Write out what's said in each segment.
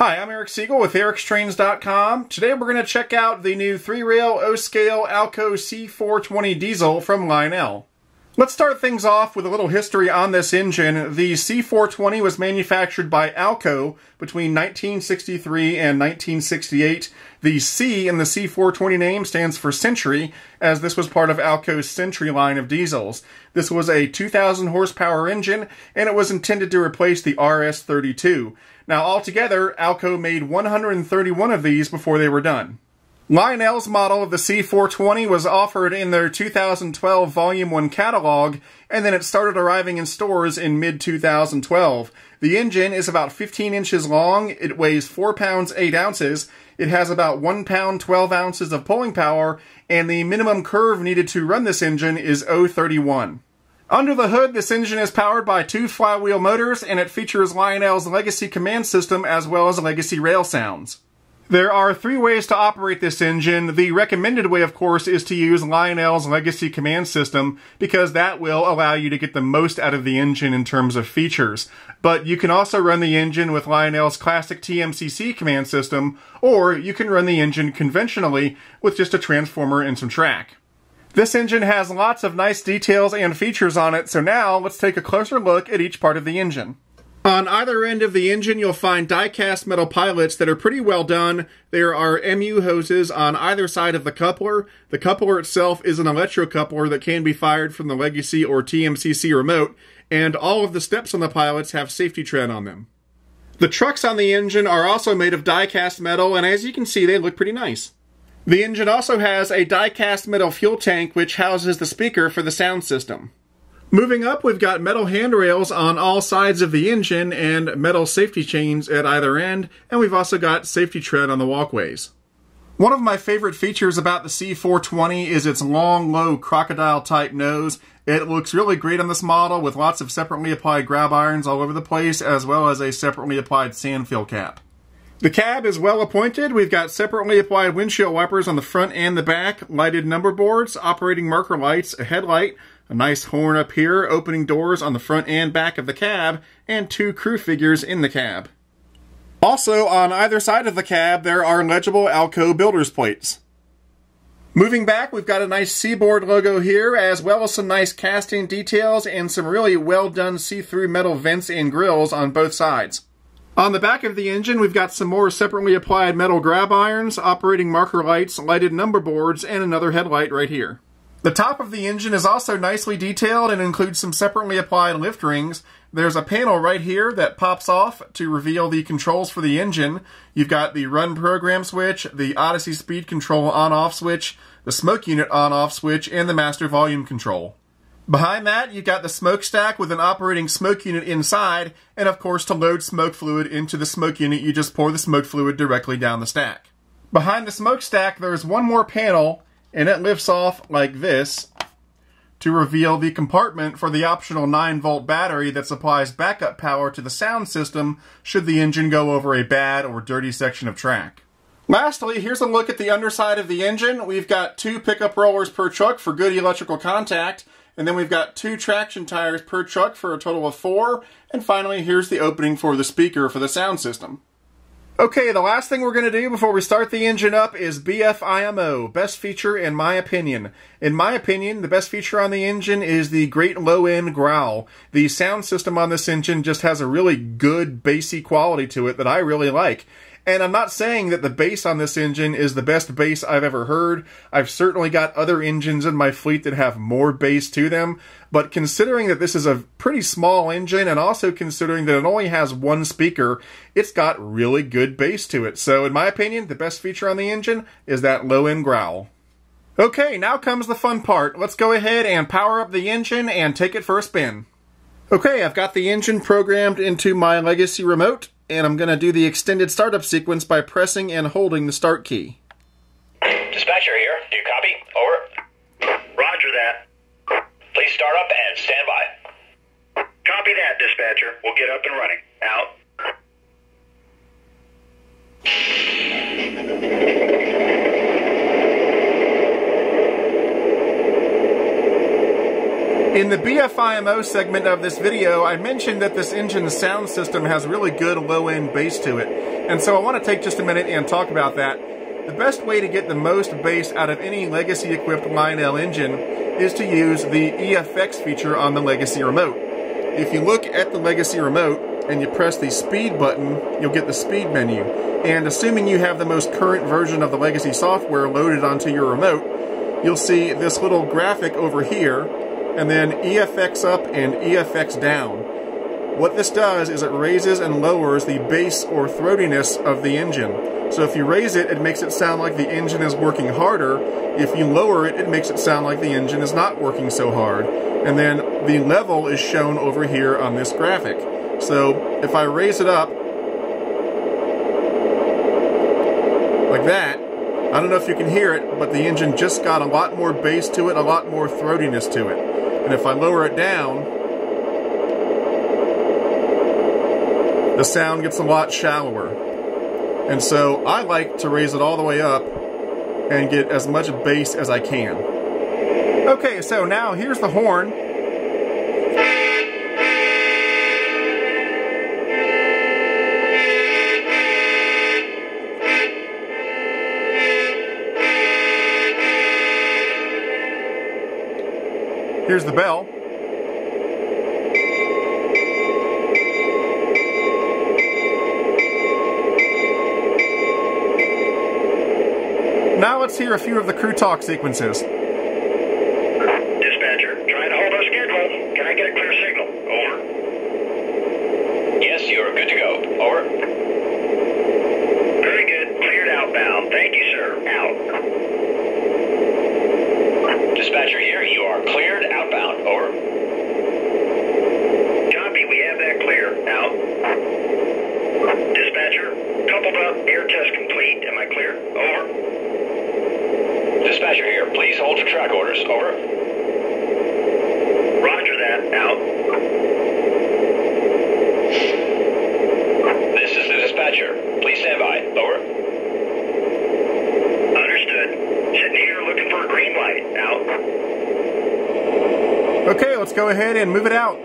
Hi, I'm Eric Siegel with ericstrains.com. Today we're going to check out the new 3-rail O-scale Alco C-420 diesel from Lionel. Let's start things off with a little history on this engine. The C-420 was manufactured by Alco between 1963 and 1968. The C in the C-420 name stands for Century, as this was part of Alco's Century line of diesels. This was a 2,000 horsepower engine, and it was intended to replace the RS-32. Now, altogether, Alco made 131 of these before they were done. Lionel's model of the C-420 was offered in their 2012 Volume 1 catalog, and then it started arriving in stores in mid-2012. The engine is about 15 inches long, it weighs 4 pounds 8 ounces, it has about 1 pound 12 ounces of pulling power, and the minimum curve needed to run this engine is 0.31. Under the hood, this engine is powered by 2 flywheel motors, and it features Lionel's legacy command system as well as legacy rail sounds. There are 3 ways to operate this engine. The recommended way, of course, is to use Lionel's legacy command system, because that will allow you to get the most out of the engine in terms of features. But you can also run the engine with Lionel's classic TMCC command system, or you can run the engine conventionally with just a transformer and some track. This engine has lots of nice details and features on it, so now let's take a closer look at each part of the engine. On either end of the engine, you'll find die-cast metal pilots that are pretty well done. There are MU hoses on either side of the coupler. The coupler itself is an electrocoupler that can be fired from the legacy or TMCC remote, and all of the steps on the pilots have safety tread on them. The trucks on the engine are also made of die-cast metal, and as you can see, they look pretty nice. The engine also has a die-cast metal fuel tank which houses the speaker for the sound system. Moving up, we've got metal handrails on all sides of the engine and metal safety chains at either end, and we've also got safety tread on the walkways. One of my favorite features about the C-420 is its long, low crocodile-type nose. It looks really great on this model with lots of separately applied grab irons all over the place, as well as a separately applied sand fill cap. The cab is well appointed. We've got separately applied windshield wipers on the front and the back, lighted number boards, operating marker lights, a headlight, a nice horn up here, opening doors on the front and back of the cab, and 2 crew figures in the cab. Also, on either side of the cab, there are legible Alco builder's plates. Moving back, we've got a nice Seaboard logo here, as well as some nice casting details and some really well done see-through metal vents and grills on both sides. On the back of the engine, we've got some more separately applied metal grab irons, operating marker lights, lighted number boards, and another headlight right here. The top of the engine is also nicely detailed and includes some separately applied lift rings. There's a panel right here that pops off to reveal the controls for the engine. You've got the run program switch, the Odyssey speed control on-off switch, the smoke unit on-off switch, and the master volume control. Behind that, you've got the smokestack with an operating smoke unit inside, and of course to load smoke fluid into the smoke unit, you just pour the smoke fluid directly down the stack. Behind the smokestack, there's one more panel, and it lifts off like this to reveal the compartment for the optional 9-volt battery that supplies backup power to the sound system should the engine go over a bad or dirty section of track. Lastly, here's a look at the underside of the engine. We've got 2 pickup rollers per truck for good electrical contact, and then we've got 2 traction tires per truck for a total of 4, and finally here's the opening for the speaker for the sound system. Okay, the last thing we're going to do before we start the engine up is BFIMO, best feature in my opinion. In my opinion, the best feature on the engine is the great low-end growl. The sound system on this engine just has a really good bassy quality to it that I really like. And I'm not saying that the bass on this engine is the best bass I've ever heard. I've certainly got other engines in my fleet that have more bass to them, but considering that this is a pretty small engine, and also considering that it only has 1 speaker, it's got really good bass to it. So in my opinion, the best feature on the engine is that low-end growl. Okay, now comes the fun part. Let's go ahead and power up the engine and take it for a spin. Okay, I've got the engine programmed into my legacy remote, and I'm going to do the extended startup sequence by pressing and holding the start key. Dispatcher here. Do you copy? Over. Roger that. Please start up and stand by. Copy that, dispatcher. We'll get up and running. Out. In the BFIMO segment of this video, I mentioned that this engine's sound system has really good low-end bass to it. And so I want to take just a minute and talk about that. The best way to get the most bass out of any Legacy-equipped Lionel engine is to use the EFX feature on the Legacy remote. If you look at the Legacy remote and you press the speed button, you'll get the speed menu. And assuming you have the most current version of the Legacy software loaded onto your remote, you'll see this little graphic over here, and then EFX up and EFX down. What this does is it raises and lowers the bass or throatiness of the engine. So if you raise it, it makes it sound like the engine is working harder. If you lower it, it makes it sound like the engine is not working so hard. And then the level is shown over here on this graphic. So if I raise it up like that, I don't know if you can hear it, but the engine just got a lot more bass to it, a lot more throatiness to it. And if I lower it down, the sound gets a lot shallower. And so I like to raise it all the way up and get as much bass as I can. Okay, so now here's the horn. Here's the bell. Now let's hear a few of the crew talk sequences. Dispatcher, trying to hold our schedule. Can I get a clear signal? Over. Yes, you are good to go. Over. Very good. Cleared outbound. Thank you, sir. Out. Dispatcher here. You are cleared outbound. Over. Copy. We have that clear. Out. Dispatcher, coupled up. Air test complete. Am I clear? Over. Dispatcher here. Please hold for track orders. Over. Roger that. Out. This is the dispatcher. Please stand by. Over. Understood. Sitting here looking for a green light. Out. Okay, let's go ahead and move it out.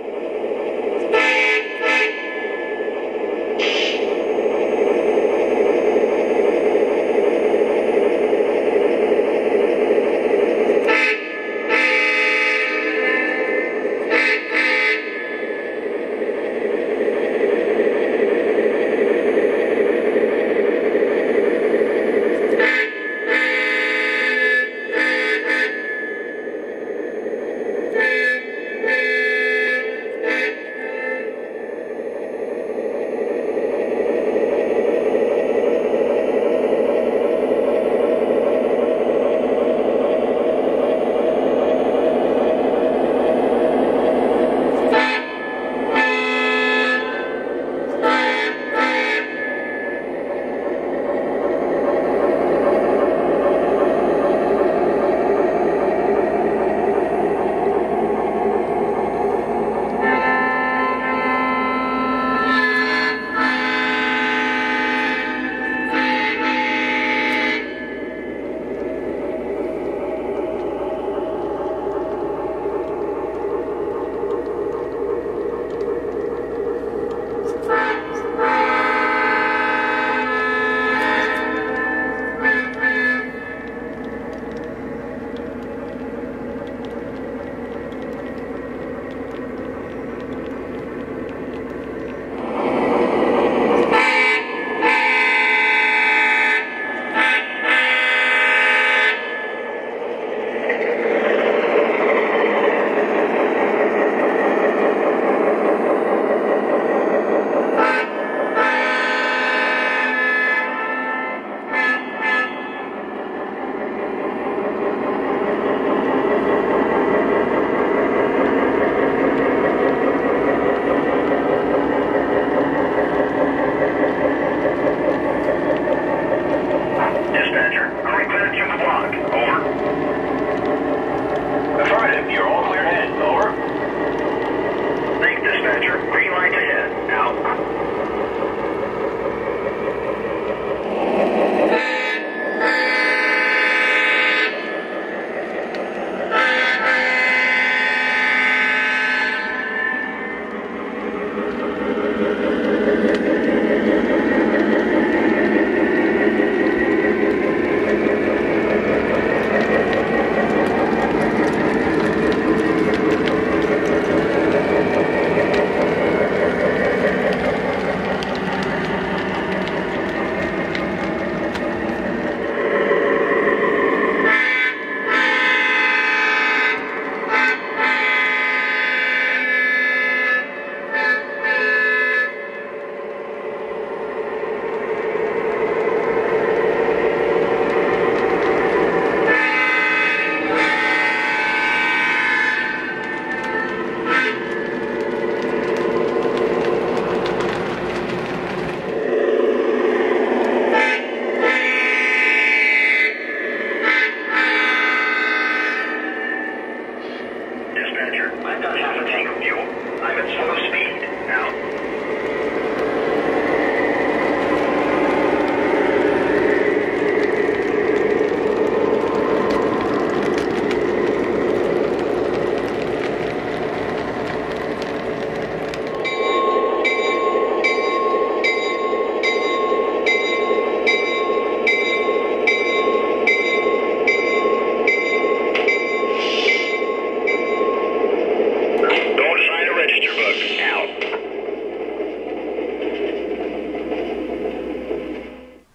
dispatcher. I've got half a tank of fuel. I'm at slow speed. Out.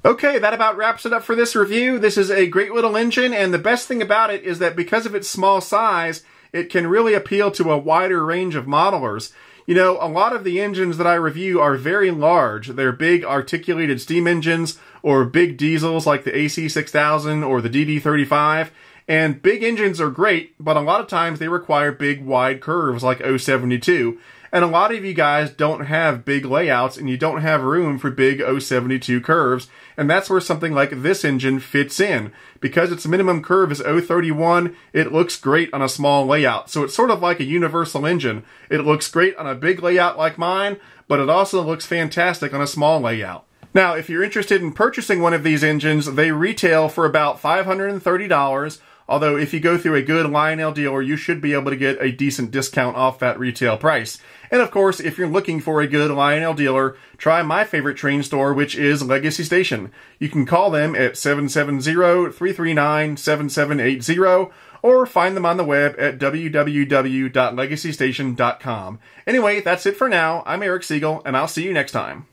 Okay, that about wraps it up for this review. This is a great little engine, and the best thing about it is that because of its small size, it can really appeal to a wider range of modelers. You know, a lot of the engines that I review are very large. They're big articulated steam engines or big diesels like the AC6000 or the DD35. And big engines are great, but a lot of times they require big wide curves like 072. And a lot of you guys don't have big layouts and you don't have room for big 072 curves. And that's where something like this engine fits in. Because its minimum curve is 031, it looks great on a small layout. So it's sort of like a universal engine. It looks great on a big layout like mine, but it also looks fantastic on a small layout. Now, if you're interested in purchasing one of these engines, they retail for about $530. Although if you go through a good Lionel dealer, you should be able to get a decent discount off that retail price. And of course, if you're looking for a good Lionel dealer, try my favorite train store, which is Legacy Station. You can call them at 770-339-7780 or find them on the web at www.legacystation.com. Anyway, that's it for now. I'm Eric Siegel, and I'll see you next time.